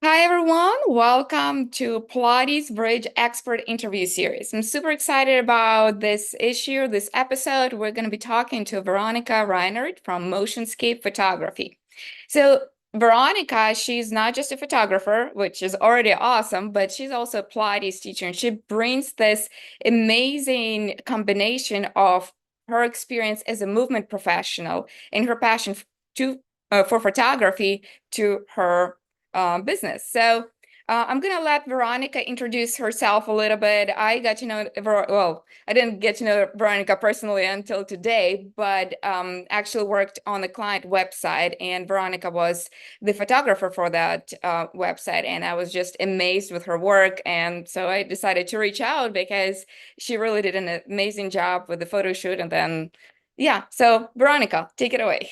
Hi everyone, welcome to Pilates Bridge Expert Interview Series. I'm super excited about this issue, this episode. We're going to be talking to Veronika Reinert from Motionscape Photography. So Veronika, she's not just a photographer, which is already awesome, but she's also a Pilates teacher, and she brings this amazing combination of her experience as a movement professional and her passion to for photography to her business. So I'm gonna let Veronika introduce herself a little bit. I got to know, well, I didn't get to know Veronika personally until today, but actually worked on the client website, and Veronika was the photographer for that website, and I was just amazed with her work, and so I decided to reach out because she really did an amazing job with the photo shoot, and then, yeah, so Veronika, take it away.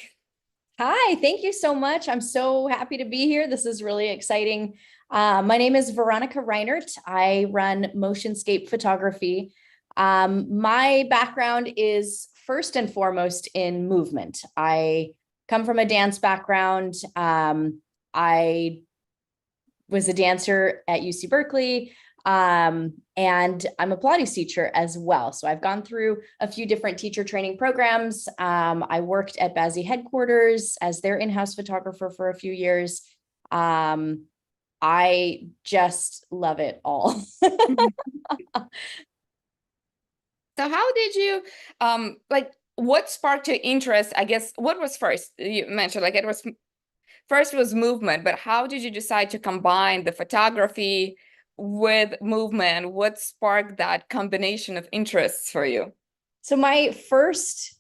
Hi, thank you so much. I'm so happy to be here. This is really exciting. My name is Veronika Reinert. I run Motionscape Photography. My background is first and foremost in movement. I come from a dance background. I was a dancer at UC Berkeley. And I'm a Pilates teacher as well. So I've gone through a few different teacher training programs. I worked at BASI headquarters as their in-house photographer for a few years. I just love it all. So how did you like what sparked your interest? I guess what was first? You mentioned like it was first was movement, but how did you decide to combine the photography with movement? What sparked that combination of interests for you? So my first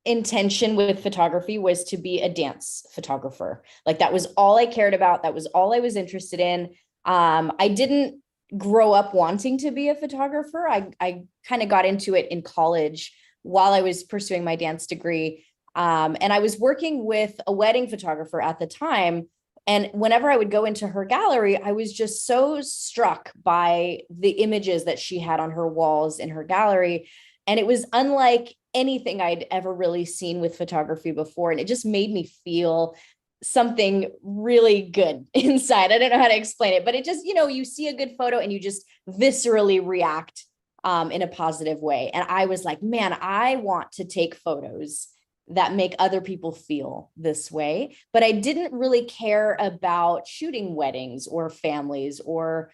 intention with photography was to be a dance photographer. Like that was all I cared about. That was all I was interested in. I didn't grow up wanting to be a photographer. I kind of got into it in college while I was pursuing my dance degree. And I was working with a wedding photographer at the time. And whenever I would go into her gallery, I was just so struck by the images that she had on her walls in her gallery. And it was unlike anything I'd ever really seen with photography before. And it just made me feel something really good inside. I don't know how to explain it, but it just, you see a good photo and you just viscerally react in a positive way. And I was like, man, I want to take photos that make other people feel this way. But I didn't really care about shooting weddings or families or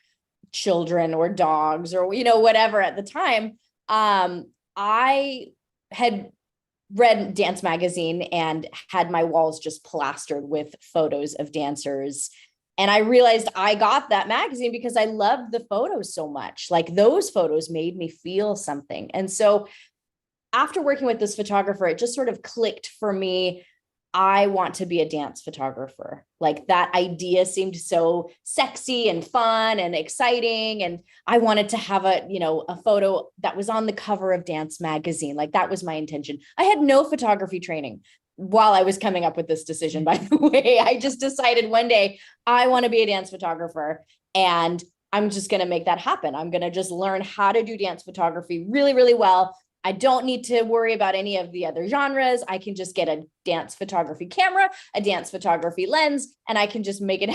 children or dogs or, whatever at the time. I had read Dance Magazine and had my walls just plastered with photos of dancers. And I realized I got that magazine because I loved the photos so much. Like those photos made me feel something. And so after working with this photographer, it just sort of clicked for me. I want to be a dance photographer. Like that idea seemed so sexy and fun and exciting. And I wanted to have a photo that was on the cover of Dance Magazine. Like that was my intention. I had no photography training while I was coming up with this decision, by the way. I just decided one day I want to be a dance photographer and I'm just going to make that happen. I'm going to just learn how to do dance photography really, really well. I don't need to worry about any of the other genres. I can just get a dance photography camera, a dance photography lens, and I can just make it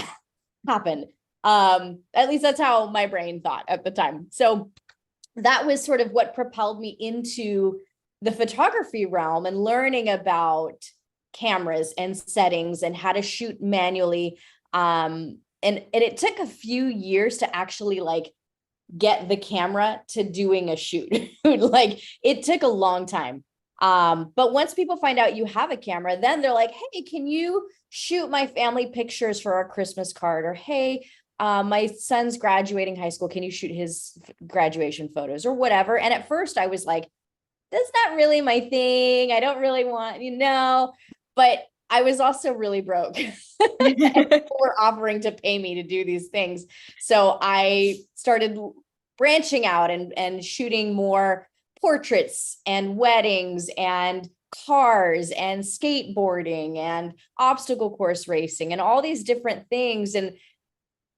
happen. At least that's how my brain thought at the time. So that was sort of what propelled me into the photography realm and learning about cameras and settings and how to shoot manually. And it took a few years to actually get the camera to doing a shoot. Like it took a long time. But once people find out you have a camera, then they're like, hey, can you shoot my family pictures for our Christmas card? Or, hey, my son's graduating high school. Can you shoot his graduation photos or whatever? And at first I was like, that's not really my thing. I don't really want. But I was also really broke. And people were offering to pay me to do these things. So I started branching out and shooting more portraits and weddings and cars and skateboarding and obstacle course racing and all these different things, and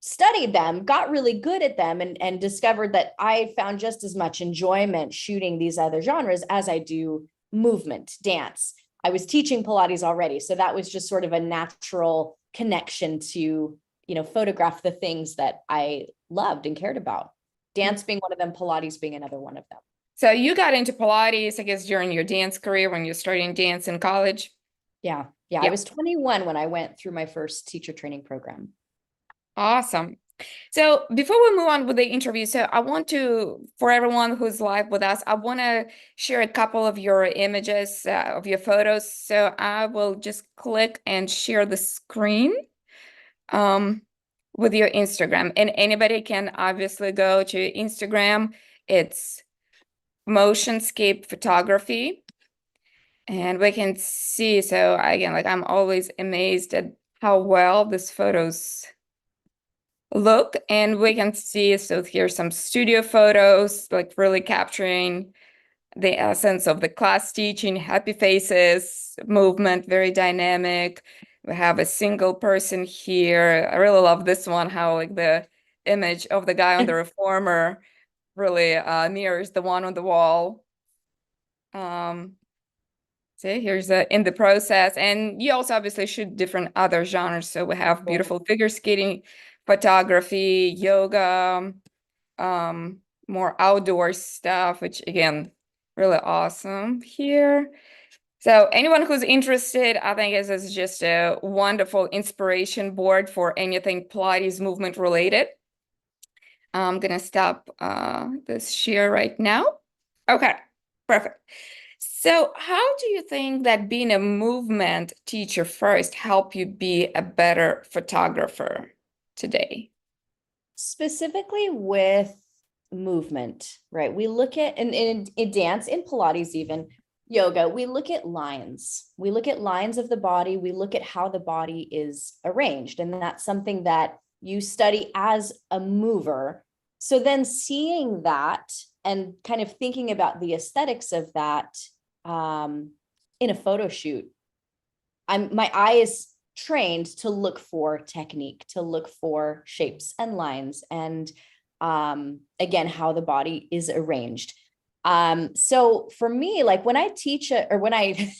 studied them, got really good at them, and discovered that I found just as much enjoyment shooting these other genres as I do movement, dance. I was teaching Pilates already, so that was just sort of a natural connection to photograph the things that I loved and cared about. Dance being one of them, Pilates being another one of them. So you got into Pilates, I guess, during your dance career when you're starting dance in college. Yeah. Yeah. I Yeah, was 21 when I went through my first teacher training program. awesome. So before we move on with the interview, so I want to, for everyone who's live with us, I want to share a couple of your images, of your photos. So I will just click and share the screen, um, with your Instagram. And anybody can obviously go to Instagram. It's Motionscape Photography. And we can see, so again, like I'm always amazed at how well these photos look. And we can see, so here's some studio photos, like really capturing the essence of the class teaching, happy faces, movement, very dynamic. We have a single person here. I really love this one, how like the image of the guy on the reformer really mirrors the one on the wall. See, here's in the process. And you also obviously shoot different other genres. So we have beautiful figure skating, photography, yoga, more outdoor stuff, which again, really awesome here. So anyone who's interested, I think this is just a wonderful inspiration board for anything Pilates movement related. I'm gonna stop this share right now. Okay, perfect. So how do you think that being a movement teacher first help you be a better photographer today? Specifically with movement, right? We look at in dance, in Pilates, even yoga, we look at lines. We look at lines of the body. We look at how the body is arranged. And that's something that you study as a mover. So then seeing that and kind of thinking about the aesthetics of that in a photo shoot, my eye is trained to look for technique, to look for shapes and lines, and again, how the body is arranged. So for me, like when I teach or when I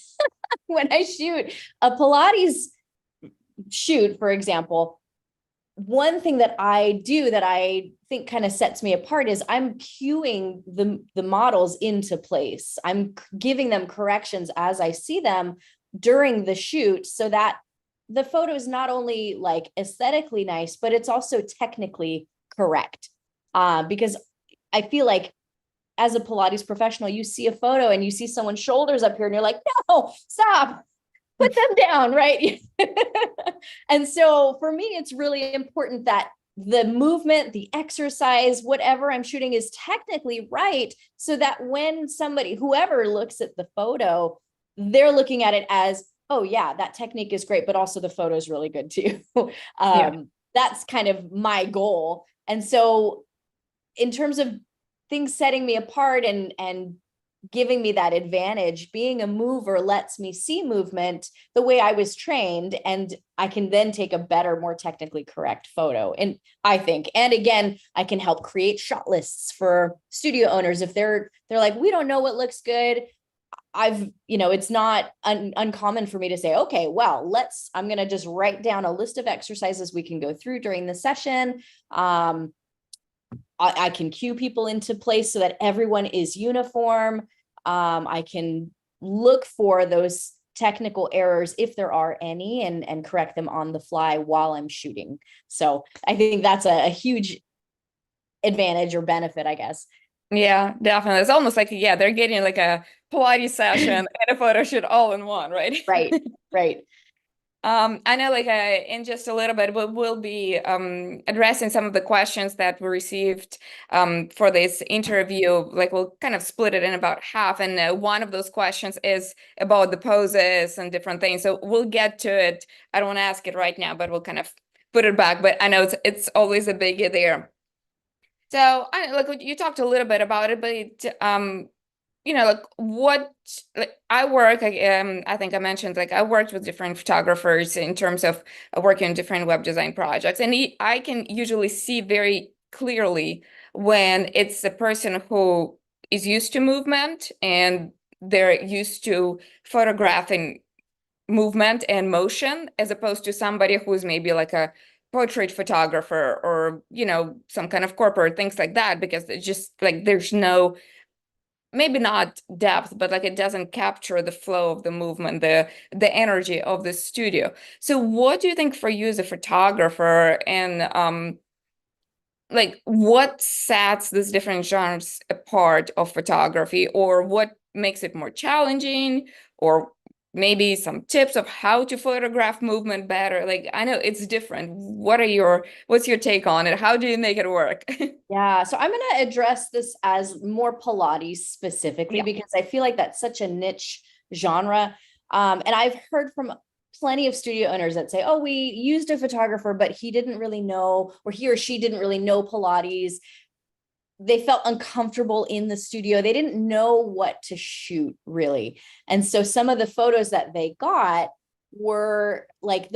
when I shoot a Pilates shoot, for example, one thing that I do that I think kind of sets me apart is I'm cueing the models into place. I'm giving them corrections as I see them during the shoot so that the photo is not only like aesthetically nice, but it's also technically correct. Because I feel like as a Pilates professional, you see a photo and you see someone's shoulders up here and you're like, no, stop, put them down, right? And so for me, it's really important that the movement, the exercise, whatever I'm shooting is technically right, so that when somebody, whoever looks at the photo, they're looking at it as, oh yeah, that technique is great, but also the photo is really good too. Yeah. That's kind of my goal. And so in terms of things setting me apart and giving me that advantage, being a mover lets me see movement the way I was trained, and I can then take a better, more technically correct photo. And I think, and again, I can help create shot lists for studio owners if they're like, we don't know what looks good. It's not uncommon for me to say, okay, well, I'm going to just write down a list of exercises we can go through during the session. I can cue people into place so that everyone is uniform. I can look for those technical errors if there are any and correct them on the fly while I'm shooting. So I think that's a huge advantage or benefit, I guess. Yeah, definitely. It's almost like, yeah, they're getting like a Pilates session and a photo shoot all in one, right? Right, right. I know like in just a little bit, we'll be addressing some of the questions that we received for this interview. Like we'll kind of split it in about half. And one of those questions is about the poses and different things. So we'll get to it. I don't want to ask it right now, but we'll kind of put it back. But I know it's always a biggie there. So I like you talked a little bit about it, but like what like I work I think I mentioned like I worked with different photographers in terms of working on different web design projects, and I can usually see very clearly when it's a person who is used to movement and they're used to photographing movement and motion, as opposed to somebody who's maybe like a portrait photographer or, you know, some kind of corporate things like that, because it's just like there's no, maybe not depth, but like it doesn't capture the flow of the movement, the energy of the studio. So what do you think for you as a photographer, and like what sets these different genres apart of photography, or what makes it more challenging, or maybe some tips of how to photograph movement better? Like, I know it's different. What's your take on it? How do you make it work? Yeah, so I'm going to address this as more Pilates specifically Yeah. because I feel like that's such a niche genre. And I've heard from plenty of studio owners that say, oh, we used a photographer, but he didn't really know, or he or she didn't really know Pilates. They felt uncomfortable in the studio. They didn't know what to shoot really. And so some of the photos that they got were like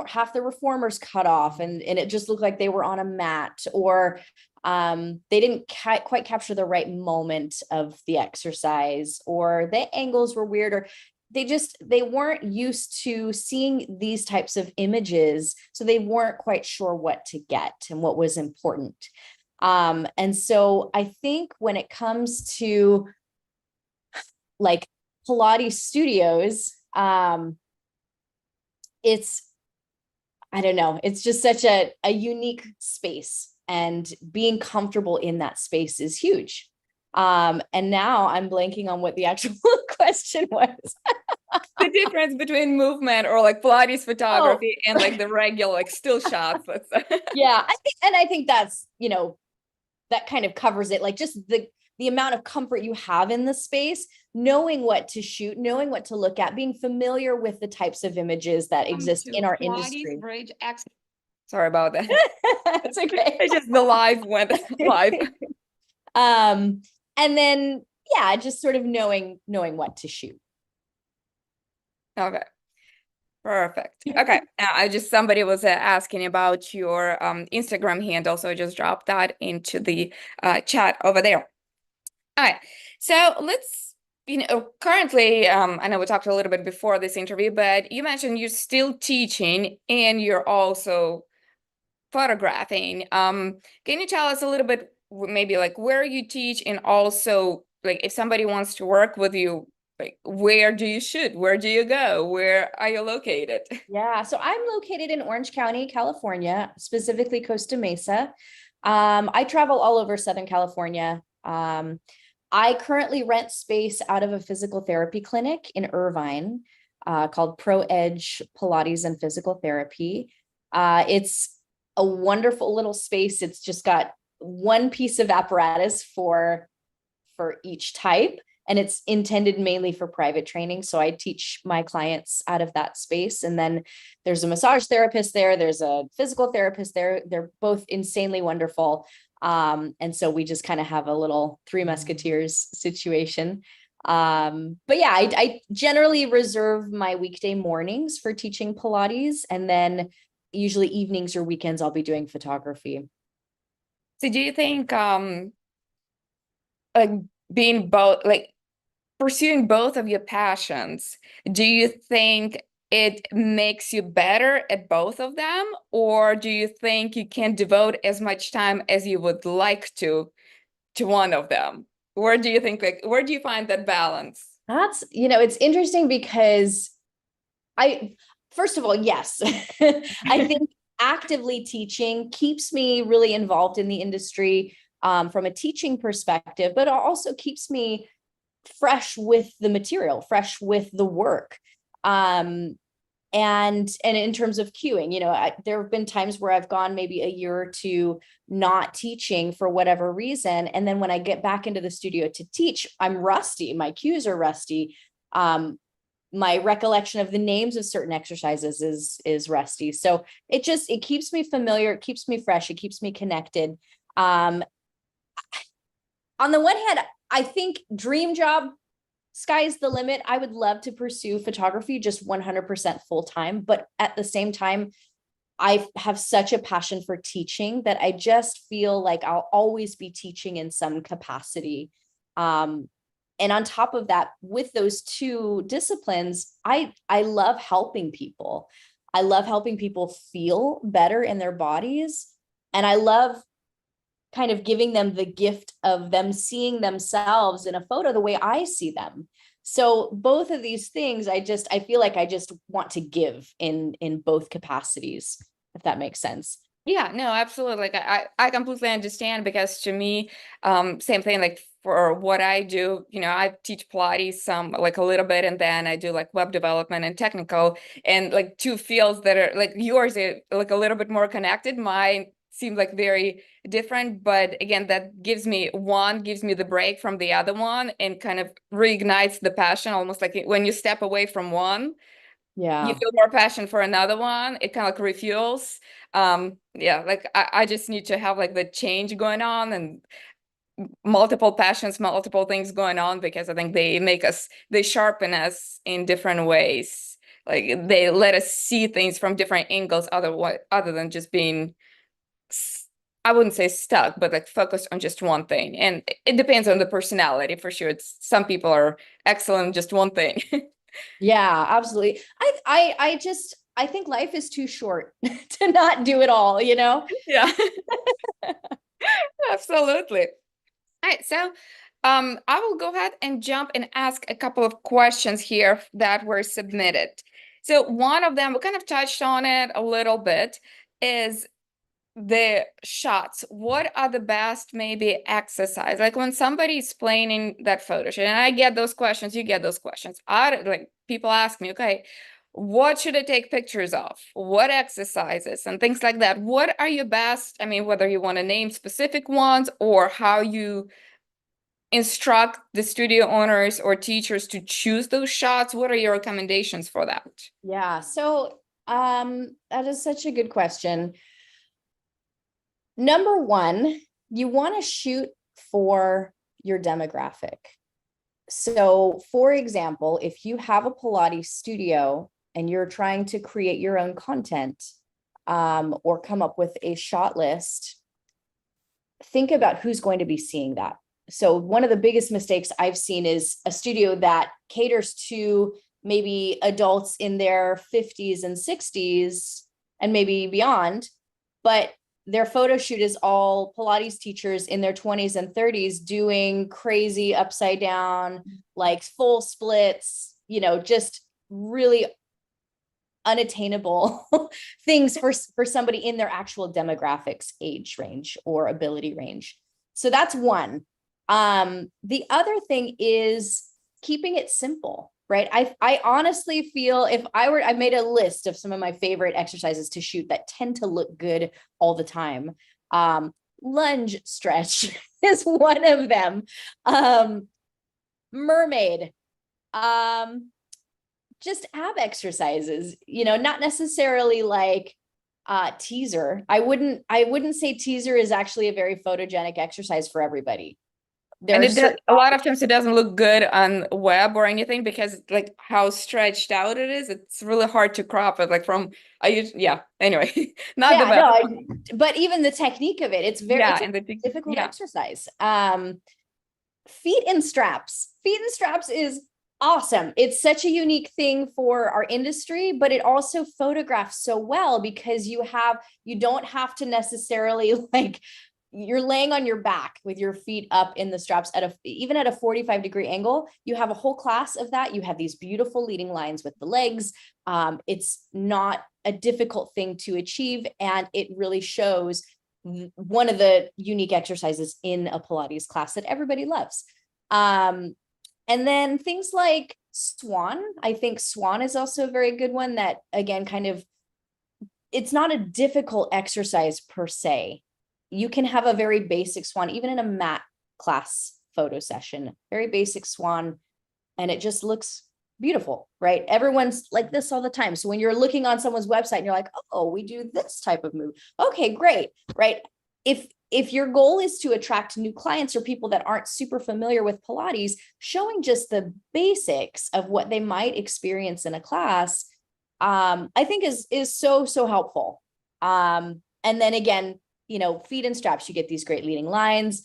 half the reformers cut off, and it just looked like they were on a mat, or they didn't quite capture the right moment of the exercise, or the angles were weird, or they weren't used to seeing these types of images, so they weren't quite sure what to get and what was important. And so I think when it comes to like Pilates studios, it's, I don't know, it's just such a unique space, and being comfortable in that space is huge. And now I'm blanking on what the actual question was. The difference between movement or like Pilates Oh, photography and like the regular like still shots, let's say. yeah, I think that's, that kind of covers it. Like just the amount of comfort you have in the space, knowing what to shoot, knowing what to look at, being familiar with the types of images that exist in To our Pilates industry. Bridge X. Sorry about that. That's okay. It's just the live went live. um, and then yeah, just sort of knowing what to shoot. Okay. Perfect. Okay. Somebody was asking about your Instagram handle, so I just dropped that into the chat over there. All right. So let's, currently, I know we talked a little bit before this interview, but you mentioned you're still teaching and you're also photographing. Can you tell us a little bit, maybe like where you teach, and also like if somebody wants to work with you, like where do you shoot? Where do you go? Where are you located? Yeah, so I'm located in Orange County, California, specifically Costa Mesa. I travel all over Southern California. I currently rent space out of a physical therapy clinic in Irvine, called Pro Edge Pilates and Physical Therapy. It's a wonderful little space. It's just got one piece of apparatus for each type, and it's intended mainly for private training. So I teach my clients out of that space. And then there's a massage therapist there, there's a physical therapist there. They're both insanely wonderful. And so we just kind of have a little Three Musketeers situation. But yeah, I generally reserve my weekday mornings for teaching Pilates, and then usually evenings or weekends I'll be doing photography. So do you think like being both, like pursuing both of your passions, do you think it makes you better at both of them, or do you think you can devote as much time as you would like to one of them? Where do you think, like, where do you find that balance? That's, it's interesting because first of all, yes, I think actively teaching keeps me really involved in the industry, from a teaching perspective, but it also keeps me fresh with the material, fresh with the work. And in terms of cueing, there have been times where I've gone maybe a year or two not teaching for whatever reason, and then when I get back into the studio to teach, I'm rusty, my cues are rusty. My recollection of the names of certain exercises is rusty, so it keeps me familiar, it keeps me fresh, it keeps me connected. On the one hand, I think dream job, sky's the limit. I would love to pursue photography just 100% full time, but at the same time, I have such a passion for teaching that I just feel like I'll always be teaching in some capacity. And on top of that, with those two disciplines, I love helping people. I love helping people feel better in their bodies. And I love kind of giving them the gift of them seeing themselves in a photo the way I see them. So both of these things, I feel like I just want to give in both capacities, if that makes sense. Yeah, no, absolutely. Like I completely understand, because to me, same thing, like for what I do, I teach Pilates some like a little bit, and then I do like web development and technical, and like two fields that are like yours are like a little bit more connected. Mine seem like very different, but again, that gives me the break from the other one and kind of reignites the passion, almost like when you step away from one, you Yeah. feel more passion for another one. It kind of like refuels. Yeah, like I just need to have like the change going on and multiple passions, multiple things going on, because I think they sharpen us in different ways. Like they let us see things from different angles, other than just being, I wouldn't say stuck, but like focused on just one thing. And it depends on the personality for sure. It's some people are excellent in just one thing. Yeah, absolutely. I think life is too short to not do it all, you know? Yeah, absolutely. All right, so I will go ahead and jump and ask a couple of questions here that were submitted. So one of them, we kind of touched on it a little bit, is the shots. What are the best maybe exercise? Like when somebody's planning that photo shoot, and I get those questions, you get those questions. Like people ask me, okay, what should I take pictures of? What exercises and things like that? What are your best? I mean, whether you want to name specific ones or how you instruct the studio owners or teachers to choose those shots, what are your recommendations for that? Yeah. So that is such a good question. Number one, you want to shoot for your demographic. So, for example, if you have a Pilates studio and you're trying to create your own content or come up with a shot list, think about who's going to be seeing that. So, one of the biggest mistakes I've seen is a studio that caters to maybe adults in their 50s and 60s and maybe beyond, but their photo shoot is all Pilates teachers in their 20s and 30s doing crazy upside down, like full splits, just really unattainable things for somebody in their actual demographics, age range or ability range. So that's one. The other thing is keeping it simple, right? I honestly feel if I made a list of some of my favorite exercises to shoot that tend to look good all the time. Lunge stretch is one of them. Mermaid, just ab exercises, not necessarily like teaser. I wouldn't say teaser is actually a very photogenic exercise for everybody. There And are certain a lot of times it doesn't look good on web or anything, because like how stretched out it is, it's really hard to crop it. Like from yeah. Anyway, not the yeah, best. no, but even the technique of it, it's Yeah, a and difficult yeah. exercise. Feet and straps. Feet and straps is awesome. It's such a unique thing for our industry, but it also photographs so well because you don't have to necessarily like you're laying on your back with your feet up in the straps even at a 45-degree angle. You have a whole class of that. You have these beautiful leading lines with the legs. It's not a difficult thing to achieve, and it really shows one of the unique exercises in a Pilates class that everybody loves. And then things like Swan. I think Swan is also a very good one that, again, it's not a difficult exercise per se. You can have a very basic Swan, even in a mat class photo session, very basic Swan, and it just looks beautiful, right? Everyone's like this all the time. So when you're looking on someone's website and you're like, oh, we do this type of move. Okay, great, right? If your goal is to attract new clients or people that aren't super familiar with Pilates, showing just the basics of what they might experience in a class, I think is so helpful. And then again, feet and straps, you get these great leading lines.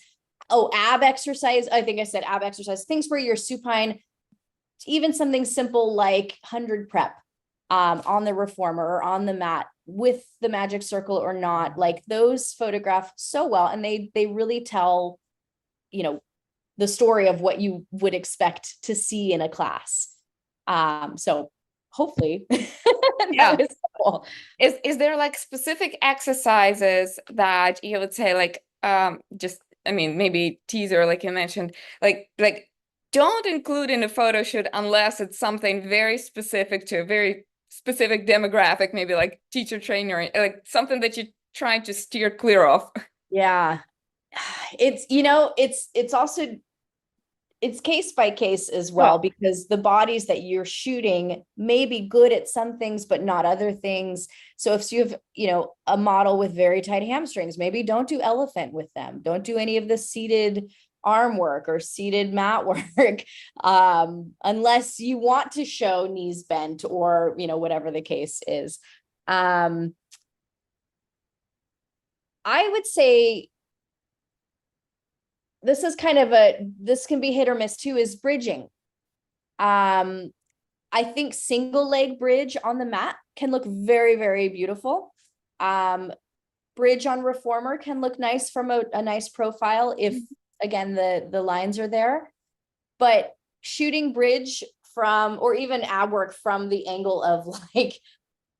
Oh, ab exercise. I think I said ab exercise, things where you're supine, even something simple like 100 prep. on the reformer or on the mat with the magic circle or not, like those photograph so well. And they really tell, the story of what you would expect to see in a class. So hopefully Yeah. that was cool. Is there like specific exercises that you would say like just I mean maybe teaser like you mentioned like don't include in a photo shoot unless it's something very specific to a very specific demographic, maybe like teacher trainer, like something that you're trying to steer clear of. Yeah. It's, it's also, it's case by case as well, Oh, because the bodies that you're shooting may be good at some things, but not other things. So if you have, a model with very tight hamstrings, maybe don't do elephant with them. Don't do any of the seated arm work or seated mat work, unless you want to show knees bent or, whatever the case is. I would say this is kind of this can be hit or miss too, is bridging. I think single leg bridge on the mat can look very, very beautiful. Bridge on reformer can look nice from a nice profile if, again, the lines are there. But shooting bridge from, or even ab work from the angle of like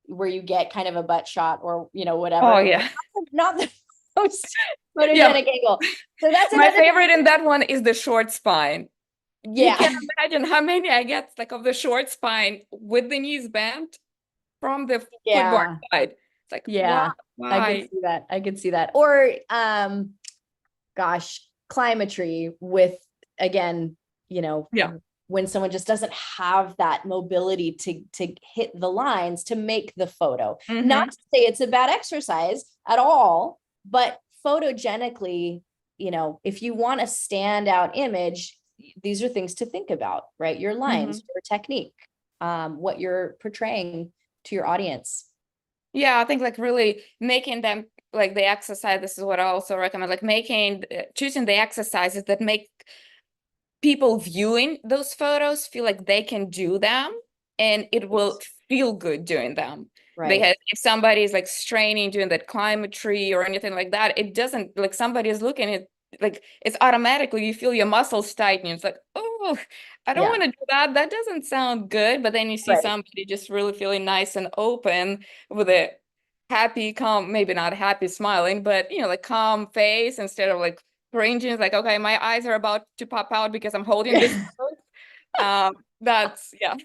where you get kind of a butt shot or, whatever. oh yeah. Not the most Yeah. photogenic angle. So that's My another favorite in that one is the short spine. You yeah. can't imagine how many I get like of the short spine with the knees bent from the footboard Yeah. side. It's like, wow, Yeah. I could why? see that. I could see that. Or gosh, climatry with, again, Yeah. when someone just doesn't have that mobility to hit the lines to make the photo. Not to say it's a bad exercise at all, but photogenically, if you want a standout image, these are things to think about, right? Your lines, your technique, what you're portraying to your audience. Yeah, I think like really making them like the exercise. This is what I also recommend, like choosing the exercises that make people viewing those photos feel like they can do them and it will feel good doing them. Right. Because if somebody is like straining doing that climatry or anything like that, it doesn't like somebody is looking at like it's automatically you feel your muscles tighten. It's like, oh, I don't Yeah. want to do that. That doesn't sound good. But then you see Right. somebody just really feeling nice and open with a happy, calm, maybe not happy smiling, but like calm face instead of like cringing. It's like, okay, my eyes are about to pop out because I'm holding this pose. That's yeah.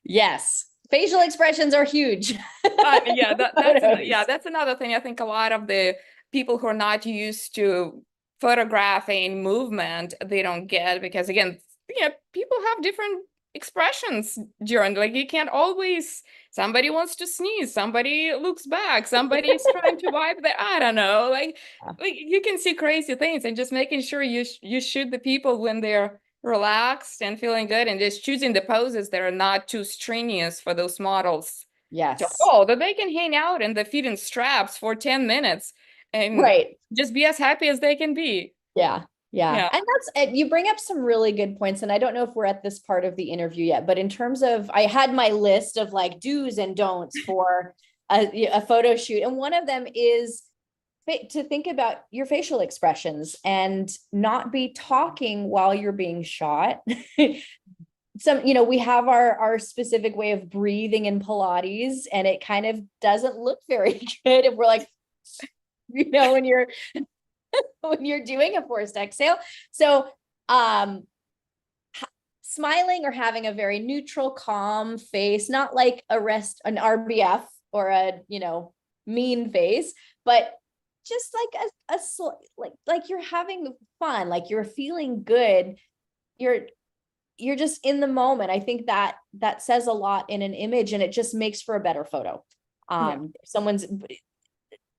Yes. Facial expressions are huge. Yeah, Photos. that's another thing. I think a lot of the people who are not used to photographing movement, they don't get because again, people have different expressions during like you can't always somebody wants to sneeze, somebody looks back, somebody is trying to wipe their I don't know, like you can see crazy things and just making sure you shoot the people when they're relaxed and feeling good and just choosing the poses that are not too strenuous for those models to Yes. hold, that they can hang out in the feet and straps for 10 minutes and Right. just be as happy as they can be. Yeah. Yeah. Yeah. And you bring up some really good points. And I don't know if we're at this part of the interview yet, but in terms of, I had my list of like do's and don'ts for a photo shoot. And one of them is to think about your facial expressions and not be talking while you're being shot. We have our specific way of breathing in Pilates, and it kind of doesn't look very good if we're like, when you're doing a forced exhale. So smiling or having a very neutral, calm face, not like an RBF or a mean face, but just like like you're having fun, like you're feeling good, you're just in the moment. I think that says a lot in an image, and it just makes for a better photo. If someone's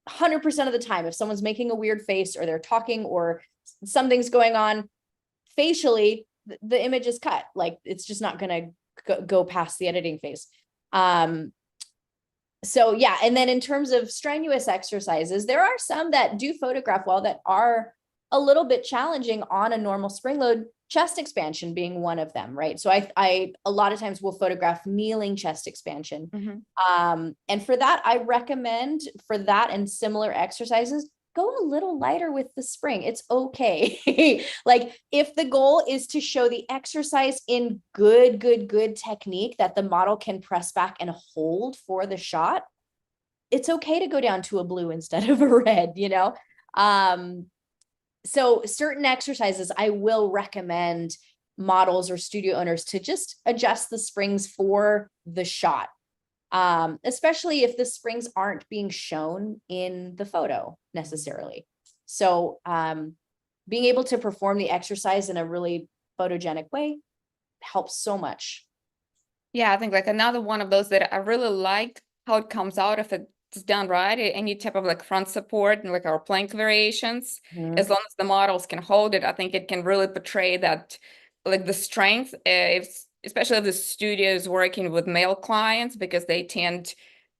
100% of the time, if someone's making a weird face or they're talking or something's going on facially, the image is cut. Like it's just not going to go past the editing phase. So yeah. And then in terms of strenuous exercises, there are some that do photograph well that are a little bit challenging on a normal spring load, chest expansion being one of them, right? So I a lot of times will photograph kneeling chest expansion. And for that, I recommend for that and similar exercises, go a little lighter with the spring. It's okay. Like if the goal is to show the exercise in good technique that the model can press back and hold for the shot, it's okay to go down to a blue instead of a red, you know? So certain exercises, I will recommend models or studio owners to just adjust the springs for the shot, especially if the springs aren't being shown in the photo necessarily. So being able to perform the exercise in a really photogenic way helps so much. Yeah, I think like another one of those that I really like how it comes out if it's done right. Any type of like front support and like our plank variations, as long as the models can hold it, I think it can really portray that like the strength, if especially if the studio is working with male clients because they tend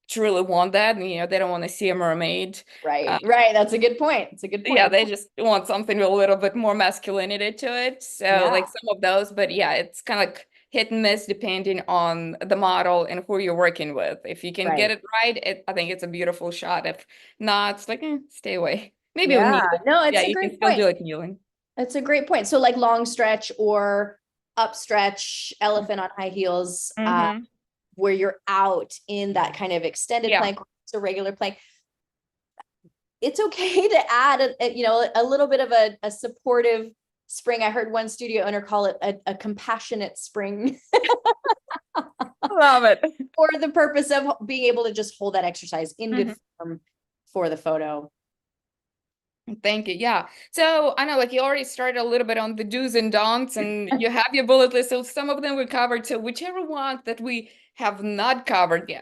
to really want that, and, they don't want to see a mermaid. Right. That's a good point. It's a good point. Yeah, they just want something with a little bit more masculinity to it. So Yeah. like some of those, but yeah, it's kind of like hit and miss depending on the model and who you're working with. If you can get Right. it right, I think it's a beautiful shot. If not, it's like, stay away. Maybe with Yeah. kneeling. No, Yeah, it's a you can great still point. do like kneeling. It's a great point. So like long stretch or up stretch, elephant on high heels, Mm-hmm. where you're out in that kind of extended Yeah. plank, so regular plank. It's okay to add a little bit of a supportive spring. I heard one studio owner call it a compassionate spring Love it. for the purpose of being able to just hold that exercise in good Mhm. form for the photo. Thank you. Yeah. So I know like you already started a little bit on the do's and don'ts and you have your bullet list. So some of them we covered. So whichever one that we have not covered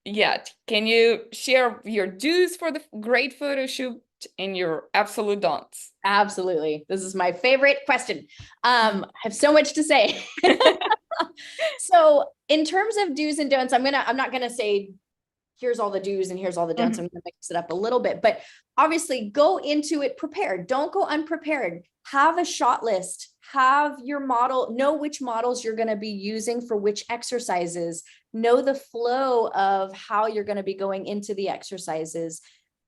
yet, can you share your do's for the great photo shoot and your absolute don'ts? Absolutely. This is my favorite question. I have so much to say. So in terms of do's and don'ts, I'm not gonna say here's all the do's and here's all the don'ts. I'm gonna mix it up a little bit, but obviously go into it prepared. Don't go unprepared. Have a shot list. Have your model, know which models you're going to be using for which exercises, know the flow of how you're going to be going into the exercises.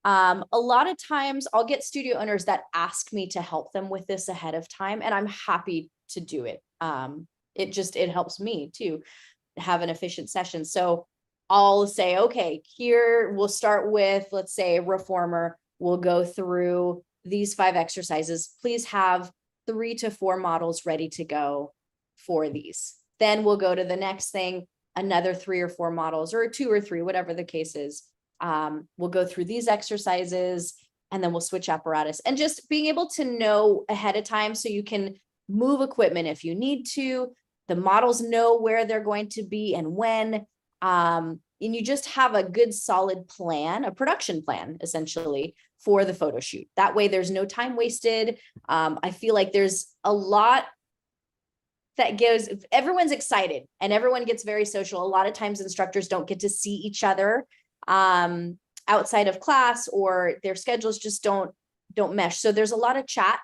A lot of times I'll get studio owners that ask me to help them with this ahead of time, and I'm happy to do it. It helps me too have an efficient session. So I'll say, okay, here we'll start with, let's say, reformer. We'll go through these 5 exercises. Please have 3 to 4 models ready to go for these. Then we'll go to the next thing, another 3 or 4 models, or 2 or 3, whatever the case is. We'll go through these exercises and then we'll switch apparatus, and just being able to know ahead of time so you can move equipment if you need to. The models know where they're going to be and when. And you just have a good solid plan, a production plan essentially for the photo shoot. That way there's no time wasted. I feel like there's a lot that goes, everyone's excited and everyone gets very social. A lot of times instructors don't get to see each other outside of class, or their schedules just don't mesh. So there's a lot of chat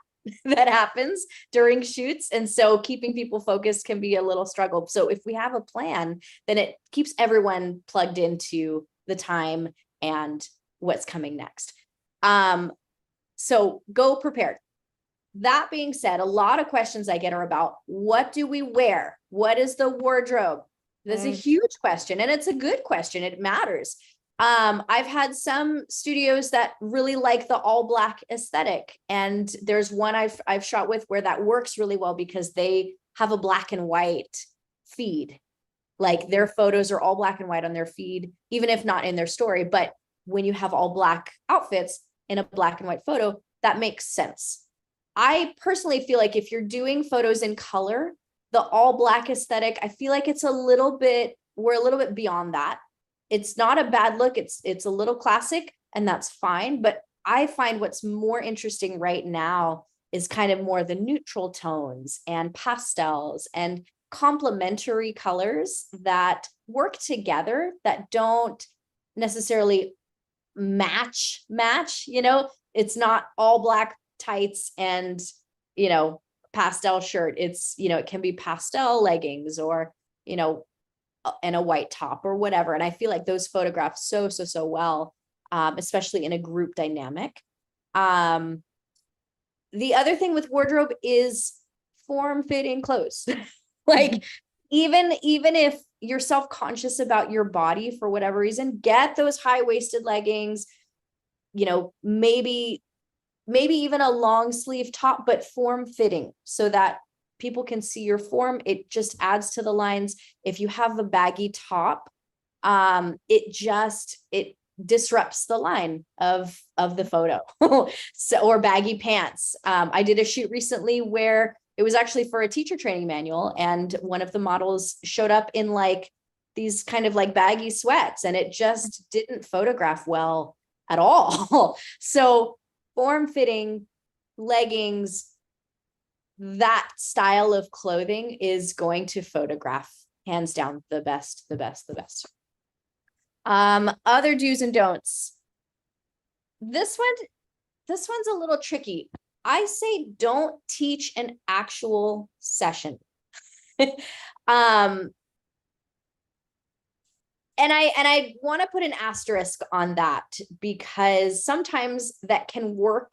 that happens during shoots. And so keeping people focused can be a little struggle. So if we have a plan, then it keeps everyone plugged into the time and what's coming next. So go prepared. That being said, a lot of questions I get are about, what do we wear? What is the wardrobe? That's a huge question, and it's a good question. It matters. I've had some studios that really like the all black aesthetic, and there's one I've shot with where that works really well because they have a black and white feed. Like their photos are all black and white on their feed, even if not in their story. But when you have all black outfits in a black and white photo, that makes sense. I personally feel like if you're doing photos in color, the all black aesthetic, I feel like we're a little bit beyond that. It's not a bad look. It's a little classic, and that's fine. But I find what's more interesting right now is kind of more the neutral tones and pastels and complementary colors that work together, that don't necessarily match, it's not all black tights and, pastel shirt. It's, it can be pastel leggings or, and a white top or whatever. And I feel like those photograph so well, especially in a group dynamic. The other thing with wardrobe is form-fitting clothes. Like even if you're self-conscious about your body for whatever reason, get those high-waisted leggings, maybe even a long sleeve top, but form-fitting so that people can see your form. It just adds to the lines. If you have a baggy top, it disrupts the line of the photo. So, or baggy pants. I did a shoot recently where it was actually for a teacher training manual, and one of the models showed up in like these kind of like baggy sweats, and it just didn't photograph well at all. So form-fitting leggings, that style of clothing is going to photograph hands down the best. Other do's and don'ts. This one's a little tricky. I say don't teach an actual session. And I want to put an asterisk on that, because sometimes that can work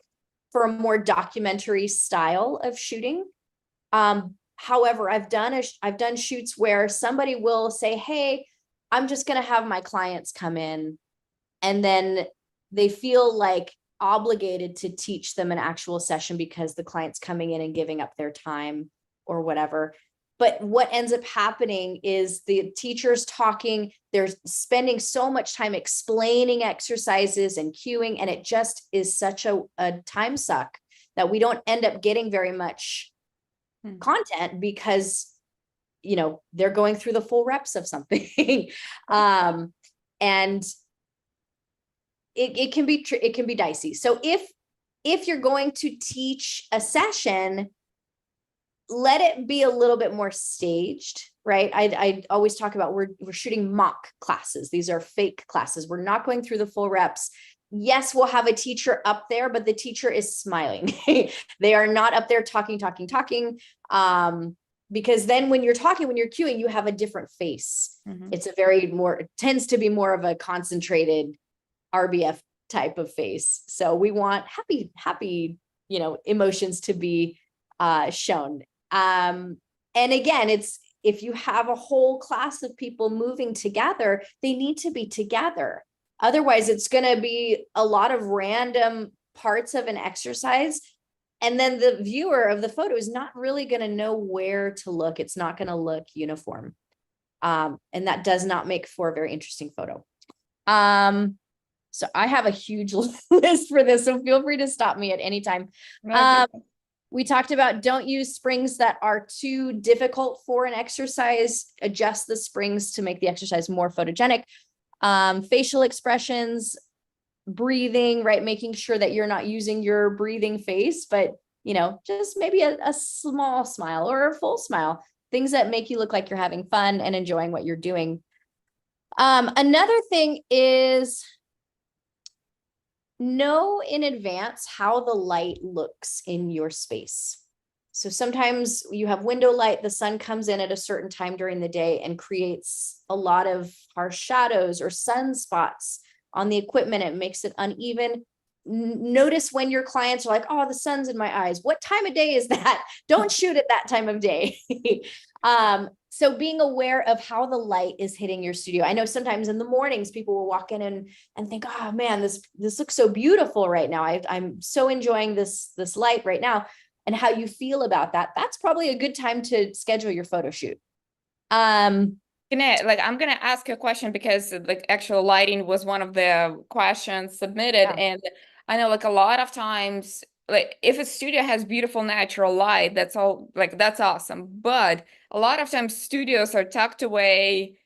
for a more documentary style of shooting. However, I've done shoots where somebody will say, hey, I'm just going to have my clients come in, and then they feel like obligated to teach them an actual session because the client's coming in and giving up their time or whatever. But what ends up happening is the teacher's talking, they're spending so much time explaining exercises and cueing, and it just is such a time suck that we don't end up getting very much content, because they're going through the full reps of something. And it can be dicey. So if you're going to teach a session, let it be a little bit more staged, right? I always talk about we're shooting mock classes. These are fake classes. We're not going through the full reps. Yes, we'll have a teacher up there, but the teacher is smiling. They are not up there talking. Because then when you're cueing, you have a different face. It's it tends to be more of a concentrated RBF type of face. So we want happy, emotions to be shown. And again, if you have a whole class of people moving together, they need to be together. Otherwise, it's going to be a lot of random parts of an exercise. And then the viewer of the photo is not really going to know where to look. It's not going to look uniform. And that does not make for a very interesting photo. So I have a huge list for this, so feel free to stop me at any time. We talked about don't use springs that are too difficult for an exercise. Adjust the springs to make the exercise more photogenic. Facial expressions, breathing, right? Making sure that you're not using your breathing face, but just maybe a small smile or a full smile. Things that make you look like you're having fun and enjoying what you're doing. Another thing is know in advance how the light looks in your space. So sometimes you have window light, the sun comes in at a certain time during the day and creates a lot of harsh shadows or sunspots on the equipment. It makes it uneven. Notice when your clients are like, oh, the sun's in my eyes. What time of day is that? Don't shoot at that time of day. So being aware of how the light is hitting your studio. I know sometimes in the mornings, people will walk in and think, oh man, this looks so beautiful right now. I'm so enjoying this light right now. And how you feel about that. That's probably a good time to schedule your photo shoot. I'm gonna ask you a question, because like actual lighting was one of the questions submitted. Yeah. And I know like a lot of times, like if a studio has beautiful natural light, that's awesome. But a lot of times studios are tucked away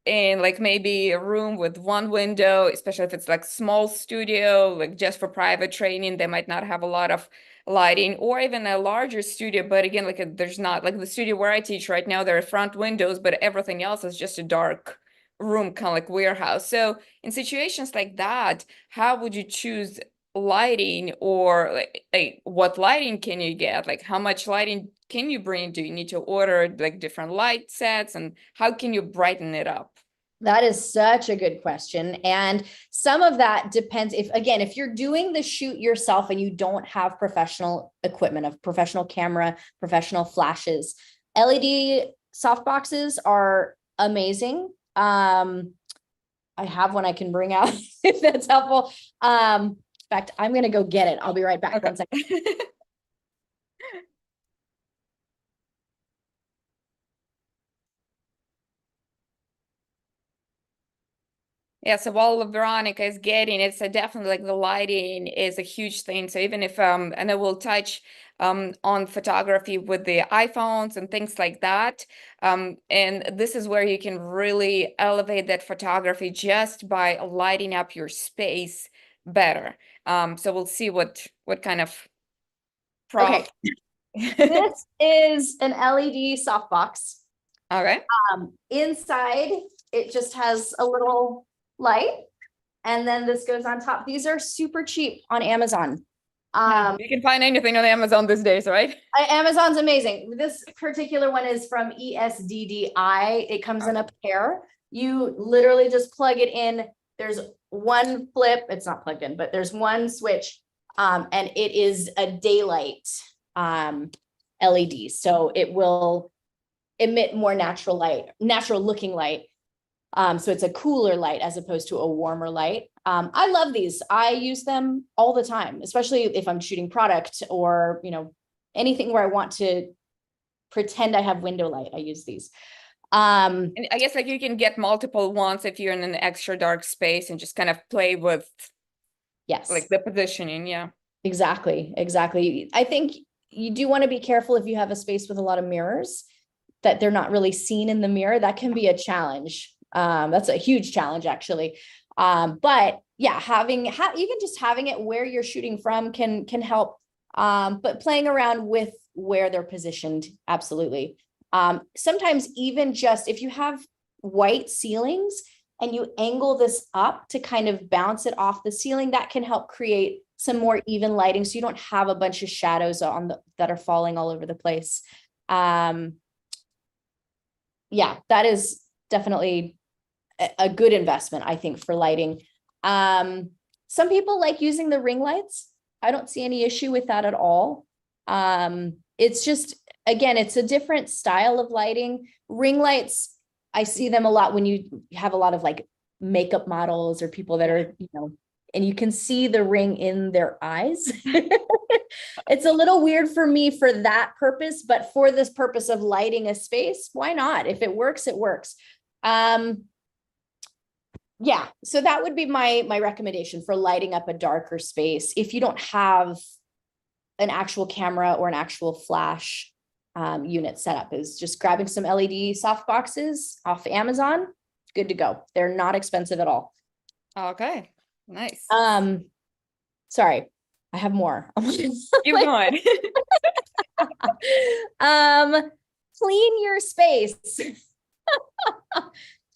in like maybe a room with one window, especially if it's like small studio, like just for private training, they might not have a lot of lighting, or even a larger studio. But again, there's not, like the studio where I teach right now, there are front windows, but everything else is just a dark room, kind of like warehouse. So in situations like that, how would you choose lighting, or like what lighting can you get? Like how much lighting can you bring? Do you need to order like different light sets, and how can you brighten it up? That is such a good question. And some of that depends if you're doing the shoot yourself and you don't have professional equipment, of professional camera, professional flashes, LED softboxes are amazing. I have one I can bring out if that's helpful. In fact, I'm going to go get it. I'll be right back. Okay. 1 second. Yeah, so while Veronica is getting it, so definitely like the lighting is a huge thing. So even if and I will touch on photography with the iPhones and things like that. And this is where you can really elevate that photography just by lighting up your space better. So we'll see what kind of Okay. prop. This is an LED softbox. Okay. Inside, it just has a little light, and then this goes on top. These are super cheap on Amazon. Yeah, you can find anything on Amazon these days, right? Amazon's amazing. This particular one is from ESDDI. It comes in a pair. You literally just plug it in. There's one flip. It's not plugged in, but there's one switch, and it is a daylight LED. So it will emit more natural light, natural looking light. So it's a cooler light as opposed to a warmer light. I love these. I use them all the time, especially if I'm shooting product or, anything where I want to pretend I have window light. I use these. And I guess like you can get multiple ones if you're in an extra dark space and just kind of play with Yes, like the positioning. Yeah. exactly. Exactly. I think you do want to be careful if you have a space with a lot of mirrors that they're not really seen in the mirror. That can be a challenge. That's a huge challenge actually. But yeah, even just having it where you're shooting from can help. But playing around with where they're positioned, absolutely. Sometimes even just if you have white ceilings and you angle this up to kind of bounce it off the ceiling, that can help create some more even lighting, so you don't have a bunch of shadows that are falling all over the place. Yeah, that is definitely a good investment, I think, for lighting. Some people like using the ring lights. I don't see any issue with that at all. It's just, again, it's a different style of lighting. Ring lights, I see them a lot when you have a lot of like makeup models or people that are, and you can see the ring in their eyes. It's a little weird for me for that purpose, but for this purpose of lighting a space, why not? If it works, it works. Yeah, so that would be my recommendation for lighting up a darker space. If you don't have an actual camera or an actual flash unit set up, is just grabbing some LED soft boxes off Amazon. Good to go. They're not expensive at all. Okay. Nice. Sorry, I have more. Keep going. Clean your space.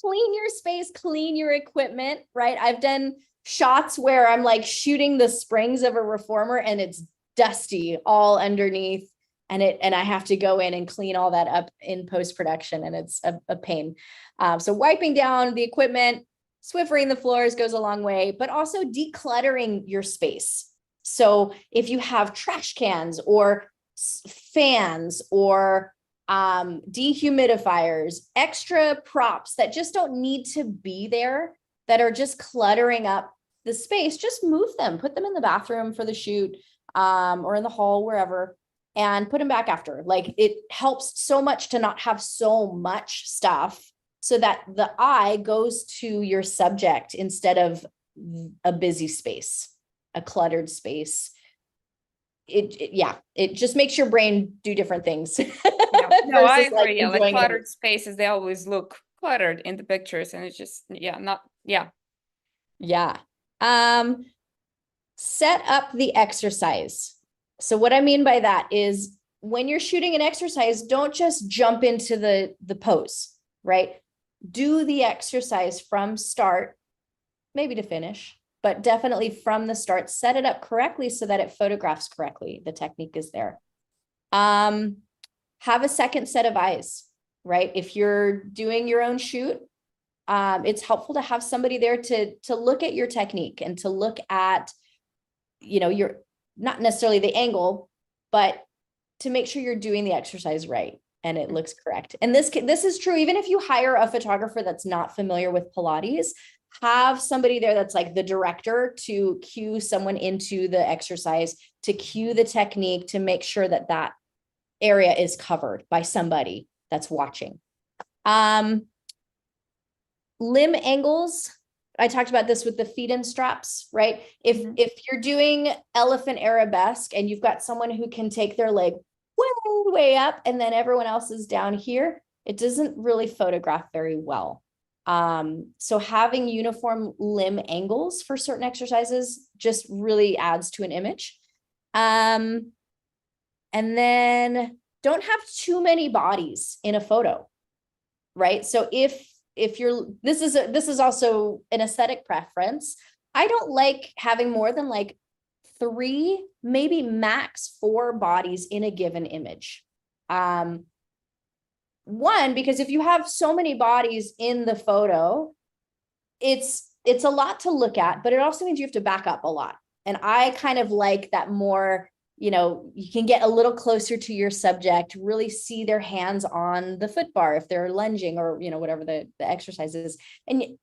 Clean your space, clean your equipment, right? I've done shots where I'm like shooting the springs of a reformer and it's dusty all underneath, and I have to go in and clean all that up in post-production, and it's a pain. So wiping down the equipment, Swiffering the floors goes a long way, but also decluttering your space. So if you have trash cans or fans or dehumidifiers, extra props that just don't need to be there, that are just cluttering up the space, just move them, put them in the bathroom for the shoot, or in the hall, wherever, and put them back after. Like, it helps so much to not have so much stuff, so that the eye goes to your subject instead of a busy space, a cluttered space. It just makes your brain do different things. Yeah. No, I versus, like, agree. Yeah, like enjoying it. cluttered spaces, they always look cluttered in the pictures, and it's just, yeah. Yeah. Set up the exercise. So what I mean by that is, when you're shooting an exercise, don't just jump into the pose, right? Do the exercise from start, maybe to finish, but definitely from the start, set it up correctly so that it photographs correctly. The technique is there. Have a second set of eyes, right? If you're doing your own shoot, it's helpful to have somebody there to look at your technique and to look at, your, not necessarily the angle, but to make sure you're doing the exercise right and it looks correct. And this is true even if you hire a photographer that's not familiar with Pilates. Have somebody there that's like the director to cue someone into the exercise, to cue the technique, to make sure that that area is covered by somebody that's watching. Limb angles. I talked about this with the feet-in straps, right? If you're doing elephant arabesque and you've got someone who can take their leg way up and then everyone else is down here, it doesn't really photograph very well. So having uniform limb angles for certain exercises just really adds to an image. And then don't have too many bodies in a photo, right? So if you're, this is also an aesthetic preference. I don't like having more than like 3, maybe max 4 bodies in a given image. One, because if you have so many bodies in the photo, it's a lot to look at, but it also means you have to back up a lot. And I kind of like that more, you can get a little closer to your subject, really see their hands on the foot bar if they're lunging or, whatever the exercise is. And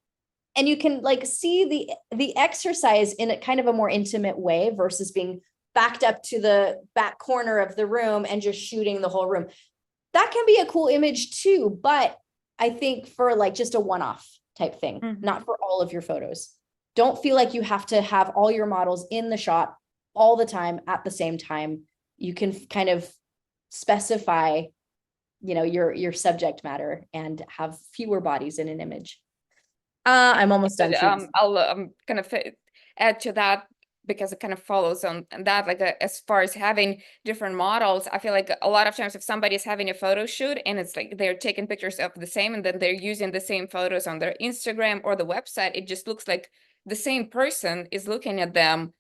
you can like see the exercise in a kind of a more intimate way versus being backed up to the back corner of the room and just shooting the whole room. That can be a cool image too, but I think for like just a one-off type thing, not for all of your photos. Don't feel like you have to have all your models in the shot all the time at the same time. You can kind of specify, your subject matter and have fewer bodies in an image. I'm almost done. I'll kind of add to that because it kind of follows on that, like as far as having different models. I feel like a lot of times if somebody's having a photo shoot and it's like they're taking pictures of the same and then they're using the same photos on their Instagram or the website, it just looks like the same person is looking at them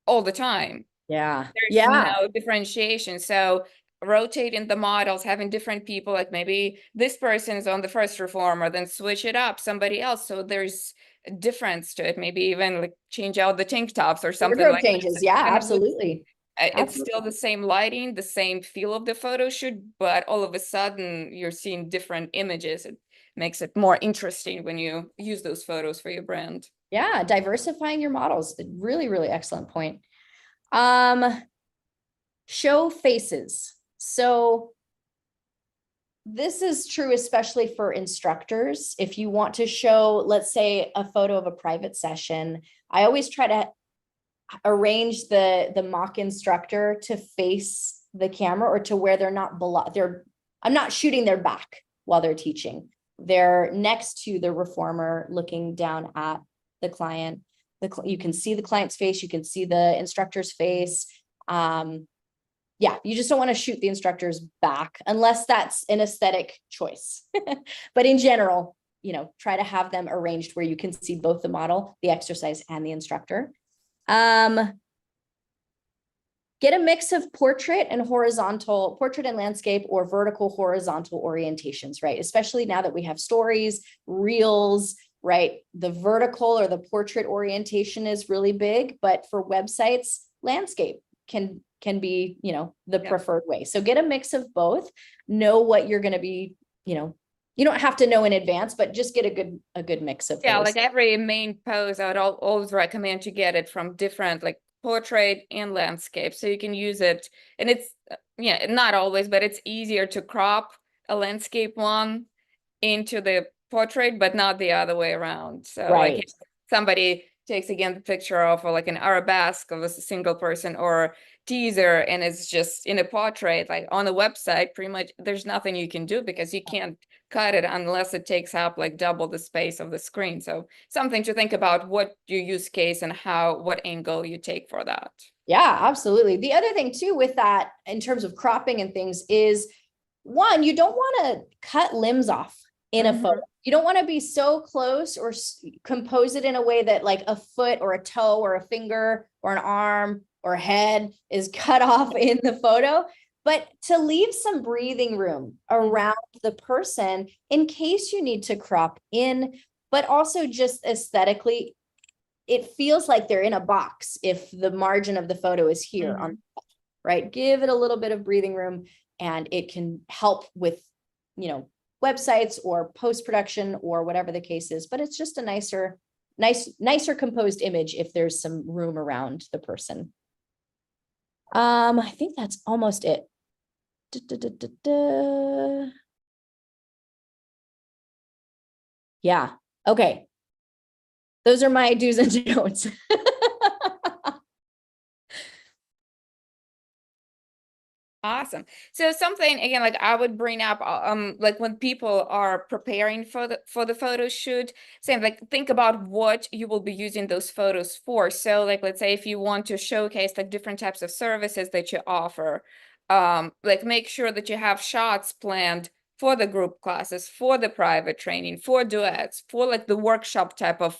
all the time. Yeah. There's no differentiation. So rotating the models, having different people, like maybe this person is on the first reformer, then switch it up, somebody else. So there's a difference to it. Maybe even like change out the tank tops or something wardrobe like changes. that. Yeah, absolutely. It's still the same lighting, the same feel of the photo shoot, but all of a sudden you're seeing different images. It makes it more interesting when you use those photos for your brand. Yeah, diversifying your models. Really, really excellent point. Show faces. So this is true, especially for instructors. If you want to show, let's say, a photo of a private session, I always try to arrange the mock instructor to face the camera or to where they're not below. I'm not shooting their back while they're teaching. They're next to the reformer looking down at the client. You can see the client's face. You can see the instructor's face. Yeah, you just don't want to shoot the instructor's back unless that's an aesthetic choice. But in general, try to have them arranged where you can see both the model, the exercise, and the instructor. Get a mix of portrait and landscape or vertical horizontal orientations, right? Especially now that we have stories, reels, right? The vertical or the portrait orientation is really big, but for websites, landscape can be, the preferred way. So get a mix of both. Know what you're going to be, you don't have to know in advance, but just get a good mix of those. Like every main pose, I would always recommend to get it from different like portrait and landscape, so you can use it. And it's not always, but it's easier to crop a landscape one into the portrait, but not the other way around. So like if somebody takes again the picture of like an arabesque of a single person or teaser and it's just in a portrait, like on the website, pretty much there's nothing you can do because you can't cut it unless it takes up like double the space of the screen. So something to think about what your use case and what angle you take for that. Yeah, absolutely. The other thing too with that in terms of cropping and things is, one, you don't want to cut limbs off. in a photo. You don't want to be so close or compose it in a way that like a foot or a toe or a finger or an arm or a head is cut off in the photo, but to leave some breathing room around the person in case you need to crop in, but also just aesthetically, it feels like they're in a box if the margin of the photo is here on, right? Give it a little bit of breathing room, and it can help with, you know, websites or post-production or whatever the case is, but it's just a nicer composed image if there's some room around the person. I think that's almost it. Yeah. Okay. Those are my do's and don'ts. Awesome. So something again, like I would bring up, like when people are preparing for the photo shoot, saying like think about what you will be using those photos for. So like let's say if you want to showcase like different types of services that you offer, like make sure that you have shots planned for the group classes, for the private training, for duets, for like the workshop type of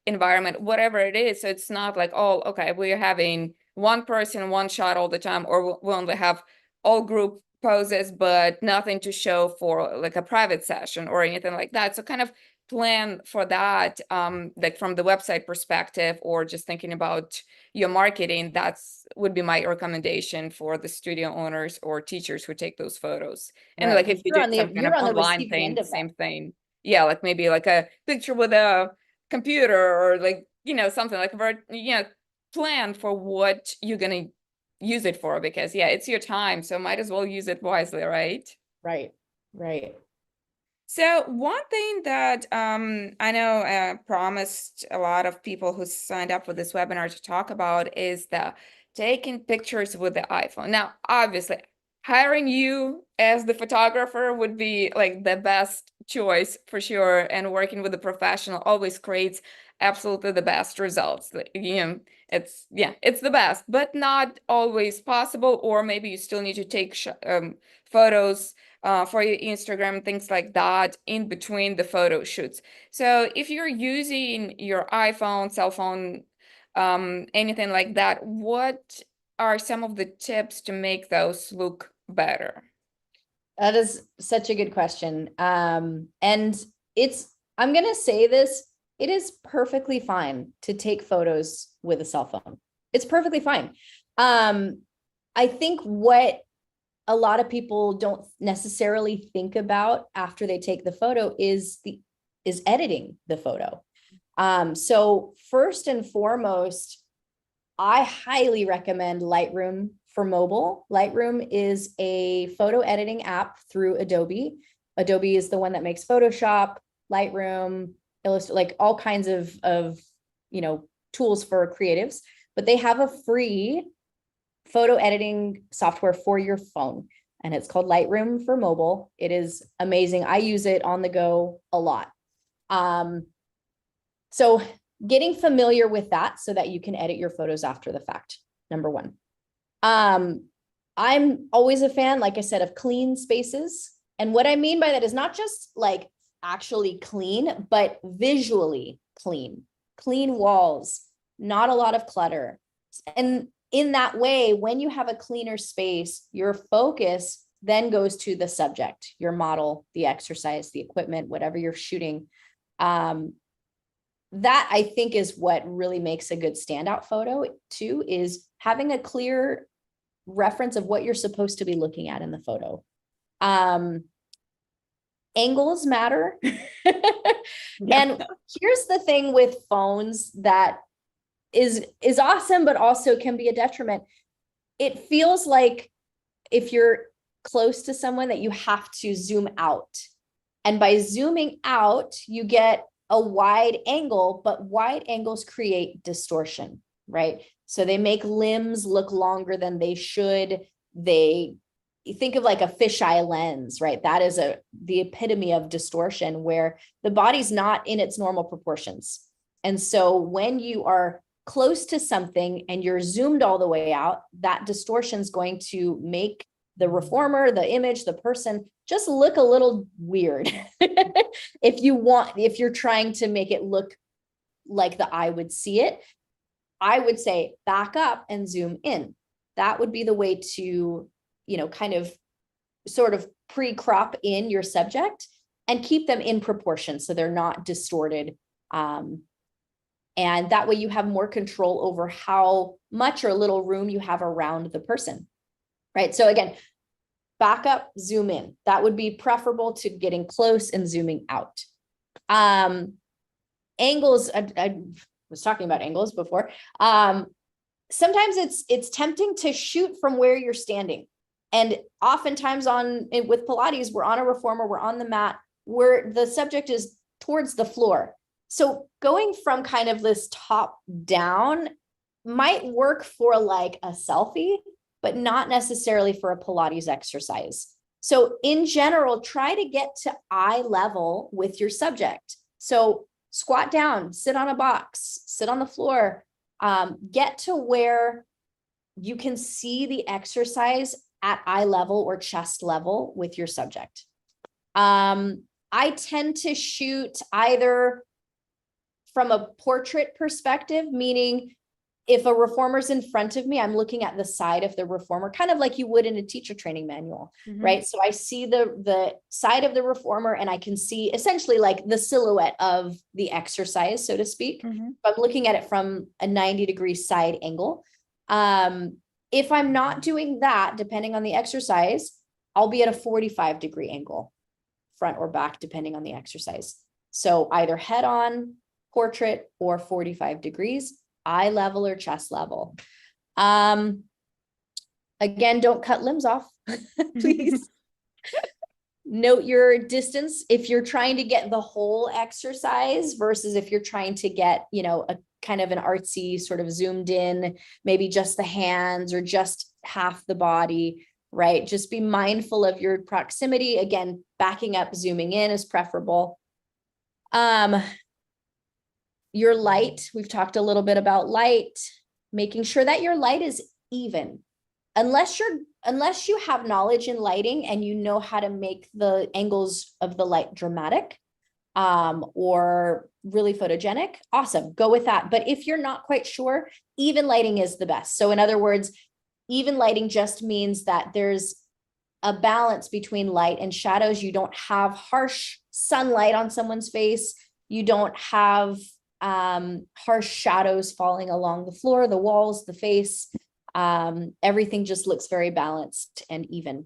environment, whatever it is. So it's not like, oh, okay, we're having one person, one shot all the time, or we only have all group poses, but nothing to show for like a private session or anything like that. So kind of plan for that, like from the website perspective, or just thinking about your marketing. That's would be my recommendation for the studio owners or teachers who take those photos. And Right. like if you do some kind of online thing, same thing. Yeah, like maybe like a picture with a computer or like, you know, something like, you know, plan for what you're gonna use it for, because yeah, it's your time, so might as well use it wisely, right? Right. So one thing that I know promised a lot of people who signed up for this webinar to talk about is the taking pictures with the iPhone. Now, obviously, hiring you as the photographer would be like the best choice for sure, and working with a professional always creates absolutely the best results. You know, it's the best, but not always possible, or maybe you still need to take photos for your Instagram, things like that, in between the photo shoots. So if you're using your iPhone, cell phone, anything like that, what are some of the tips to make those look better? That is such a good question. And I'm going to say this, it is perfectly fine to take photos with a cell phone. It's perfectly fine. I think what a lot of people don't necessarily think about after they take the photo is editing the photo. So first and foremost, I highly recommend Lightroom for mobile. Lightroom is a photo editing app through Adobe. Adobe is the one that makes Photoshop, Lightroom, Illustrator, like all kinds of you know, tools for creatives, but they have a free photo editing software for your phone, and it's called Lightroom for mobile. It is amazing. I use it on the go a lot. So getting familiar with that so that you can edit your photos after the fact, number one. I'm always a fan, like I said, of clean spaces. And what I mean by that is not just like actually clean, but visually clean, clean walls, not a lot of clutter. And in that way, when you have a cleaner space, your focus then goes to the subject, your model, the exercise, the equipment, whatever you're shooting. That I think is what really makes a good standout photo too, is having a clear reference of what you're supposed to be looking at in the photo. Angles matter. And here's the thing with phones that is awesome, but also can be a detriment. It feels like if you're close to someone that you have to zoom out. And by zooming out, you get a wide angle, but wide angles create distortion, right? So they make limbs look longer than they should. Think of like a fisheye lens, right? That is the epitome of distortion, where the body's not in its normal proportions. And so when you are close to something and you're zoomed all the way out, that distortion is going to make the reformer, the image, the person just look a little weird. If you're trying to make it look like the eye would see it, I would say back up and zoom in. That would be the way to, kind of sort of pre-crop in your subject and keep them in proportion so they're not distorted. And that way you have more control over how much or little room you have around the person, right? So again, back up, zoom in. That would be preferable to getting close and zooming out. Angles, I was talking about angles before. Sometimes it's tempting to shoot from where you're standing. And oftentimes with Pilates, we're on a reformer, we're on the mat, where the subject is towards the floor. So going from kind of this top down might work for like a selfie, but not necessarily for a Pilates exercise. So in general, try to get to eye level with your subject. So squat down, sit on a box, sit on the floor, get to where you can see the exercise at eye level or chest level with your subject. I tend to shoot either from a portrait perspective, meaning if a reformer's in front of me, I'm looking at the side of the reformer, kind of like you would in a teacher training manual, right? So I see the side of the reformer and I can see essentially like the silhouette of the exercise, so to speak. I'm looking at it from a 90-degree side angle. If I'm not doing that, depending on the exercise, I'll be at a 45-degree angle, front or back, depending on the exercise. So either head on, portrait, or 45 degrees. Eye level or chest level. Again, don't cut limbs off, please. Note your distance if you're trying to get the whole exercise versus if you're trying to get, a kind of an artsy sort of zoomed in, maybe just the hands or just half the body, right? Just be mindful of your proximity. Again, backing up, zooming in is preferable. Your light, we've talked a little bit about light, making sure that your light is even. Unless you have knowledge in lighting and you know how to make the angles of the light dramatic, or really photogenic, awesome, go with that. But if you're not quite sure, even lighting is the best. So in other words, even lighting just means that there's a balance between light and shadows. You don't have harsh sunlight on someone's face. You don't have harsh shadows falling along the floor, the walls, the face. Everything just looks very balanced and even.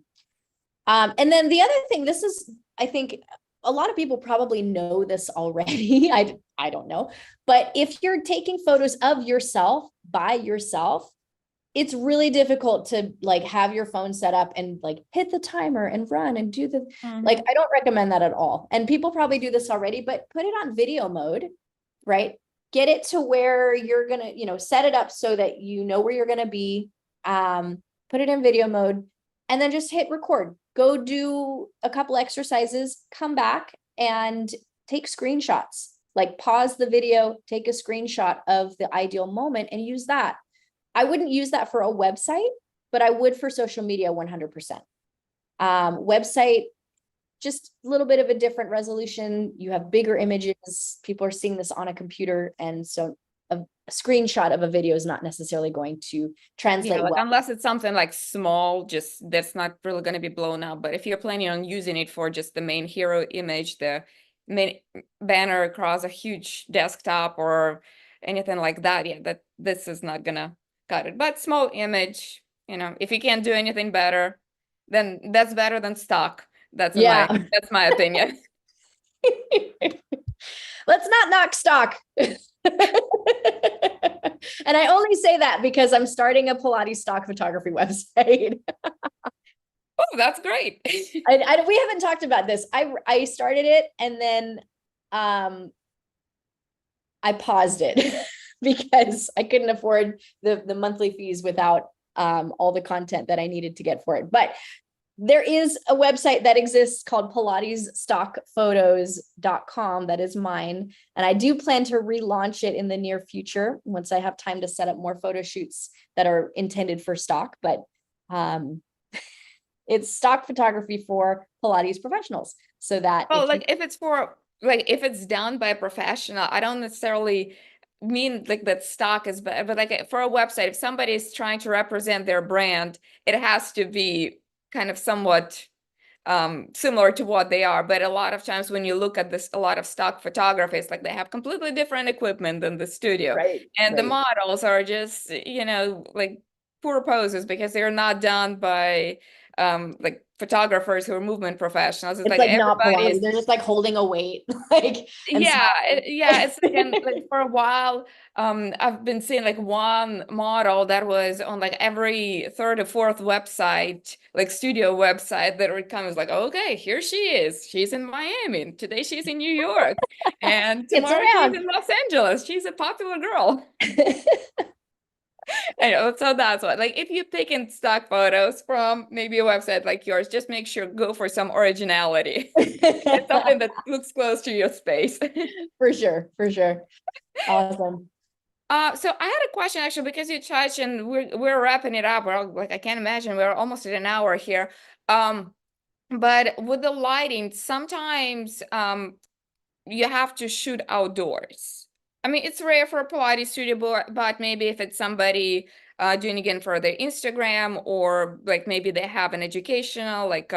And then the other thing, this is, I think a lot of people probably know this already. I don't know, but if you're taking photos of yourself by yourself, it's really difficult to like have your phone set up and like hit the timer and run and do the, like, I don't recommend that at all. And people probably do this already, but put it on video mode, right? Get it to where you're going to, set it up so that you know where you're going to be, put it in video mode, and then just hit record. Go do a couple exercises, come back and take screenshots, like pause the video, take a screenshot of the ideal moment and use that. I wouldn't use that for a website, but I would for social media 100%. Website, just a little bit of a different resolution. You have bigger images. People are seeing this on a computer. And so a screenshot of a video is not necessarily going to translate well. Unless it's something like small, just that's not really going to be blown up. But if you're planning on using it for just the main hero image, the main banner across a huge desktop or anything like that, that this is not going to cut it. But small image, if you can't do anything better, then that's better than stock. That's my opinion. Let's not knock stock. And I only say that because I'm starting a Pilates stock photography website. Oh, that's great. We haven't talked about this. I started it and then I paused it because I couldn't afford the monthly fees without all the content that I needed to get for it. But there is a website that exists called PilatesStockPhotos.com. That is mine. And I do plan to relaunch it in the near future once I have time to set up more photo shoots that are intended for stock. But It's stock photography for Pilates professionals. So that Well, if you like if it's for like if it's done by a professional, I don't necessarily mean like that stock is bad, but like for a website, if somebody is trying to represent their brand, it has to be kind of somewhat similar to what they are. But a lot of times when you look at this, a lot of stock photographers, like they have completely different equipment than the studio. right, And the right. models are just, like poor poses because they're not done by like photographers who are movement professionals. It's It's like like not Pilates. everybody's They're just like holding a weight, like and yeah, smiling. yeah, it's like and like for a while, I've been seeing like one model that was on like every third or fourth website, like studio website that would come as like, okay, here she is. She's in Miami. Today she's in New York. And It's tomorrow she's around. in Los Angeles. She's a popular girl. I know, so that's what, like, if you pick in stock photos from maybe a website like yours, just make sure go for some originality. It's something that looks close to your space. For sure, for sure. Awesome. So I had a question actually because you touched and we're wrapping it up. We're like I can't imagine we're almost at an hour here. Um, but with the lighting, sometimes you have to shoot outdoors. I mean, it's rare for a Pilates studio, but maybe if it's somebody doing again for their Instagram or like maybe they have an educational like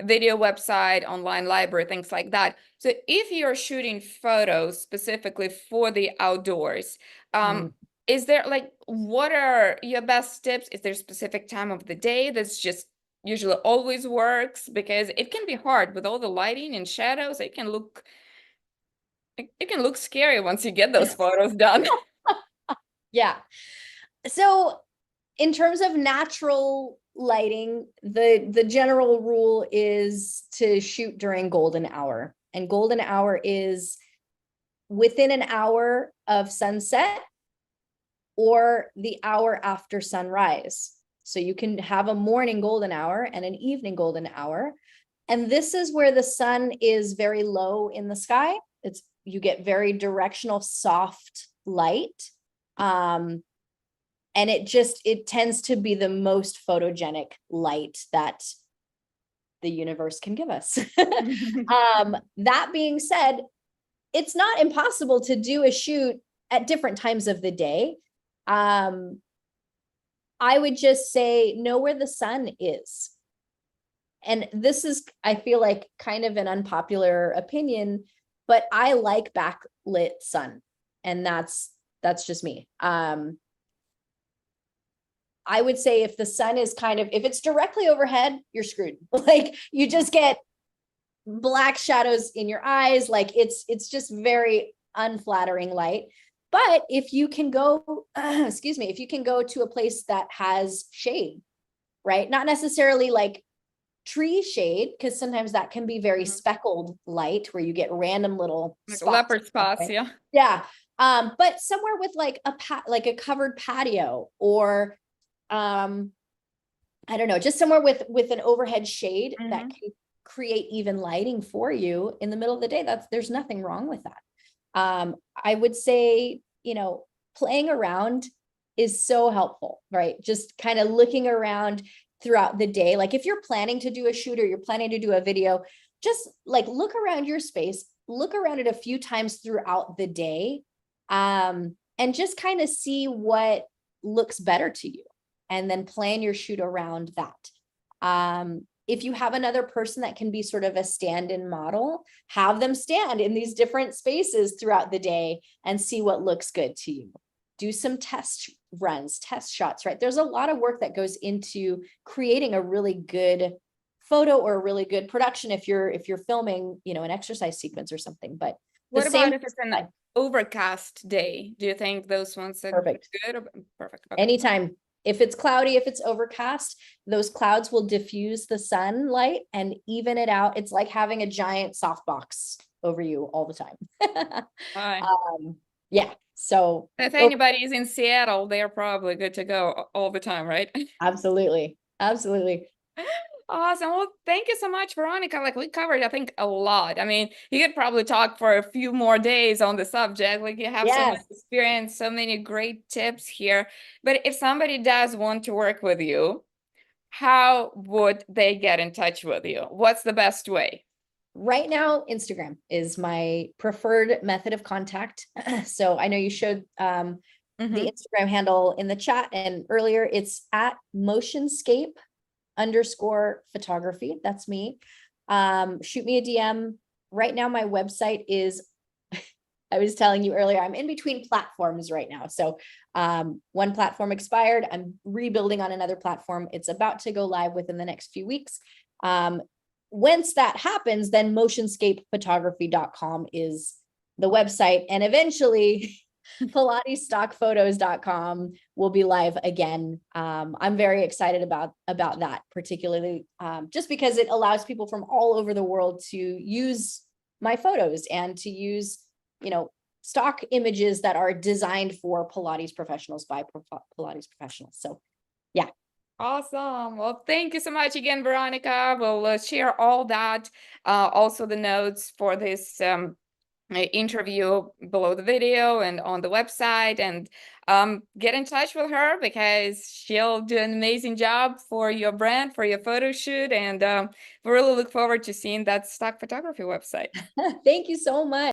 video website, online library, things like that. So if you're shooting photos specifically for the outdoors, Mm. is there like what are your best tips? Is there a specific time of the day that's just usually always works? Because it can be hard with all the lighting and shadows. It can look scary once you get those photos done. Yeah. So in terms of natural lighting, the general rule is to shoot during golden hour. And golden hour is within an hour of sunset or the hour after sunrise. So you can have a morning golden hour and an evening golden hour. And this is where the sun is very low in the sky. You get very directional, soft light. And it tends to be the most photogenic light that the universe can give us. That being said, it's not impossible to do a shoot at different times of the day. I would just say know where the sun is. And this is, I feel like, kind of an unpopular opinion, but I like backlit sun. And that's just me. I would say if the sun is if it's directly overhead, you're screwed. Like you just get black shadows in your eyes. Like it's just very unflattering light. But if you can go, excuse me, if you can go to a place that has shade, right? Not necessarily like tree shade, because sometimes that can be very speckled light where you get random little Like spots. leopard spots, yeah. Yeah. But somewhere with like a covered patio or I don't know, just somewhere with an overhead shade that can create even lighting for you in the middle of the day. There's nothing wrong with that. I would say, playing around is so helpful, right? Just kind of looking around throughout the day. Like if you're planning to do a shoot or you're planning to do a video, just like look around your space, look around it a few times throughout the day, and just kind of see what looks better to you and then plan your shoot around that. If you have another person that can be sort of a stand-in model, have them stand in these different spaces throughout the day and see what looks good to you. Do some test runs, test shots, right? There's a lot of work that goes into creating a really good photo or a really good production if you're filming, an exercise sequence or something. But What about if it's an overcast day? Do you think those ones are perfect? Good or perfect? Okay. Anytime. If it's cloudy, if it's overcast, those clouds will diffuse the sunlight and even it out. It's like having a giant softbox over you all the time. All right. Yeah. So If anybody is in Seattle, they're probably good to go all the time, right? absolutely. Absolutely. Awesome. Well, thank you so much, Veronika. Like we covered, I think, a lot. I mean, you could probably talk for a few more days on the subject. Like you have so much experience, so many great tips here. But if somebody does want to work with you, how would they get in touch with you? What's the best way? Right now, Instagram is my preferred method of contact. So I know you showed the Instagram handle in the chat and earlier. It's at motionscape_photography. That's me. Shoot me a DM. Right now, my website is, I was telling you earlier, I'm in between platforms right now. So one platform expired. I'm rebuilding on another platform. It's about to go live within the next few weeks. Once that happens, then motionscapephotography.com is the website. And eventually pilatesstockphotos.com will be live again. I'm very excited about that, particularly just because it allows people from all over the world to use my photos and to use, stock images that are designed for Pilates professionals by Pilates professionals. So yeah. Awesome. Well, thank you so much again, Veronika. We'll share all that, also the notes for this interview below the video and on the website, and get in touch with her because she'll do an amazing job for your brand, for your photo shoot, and we really look forward to seeing that stock photography website. Thank you so much.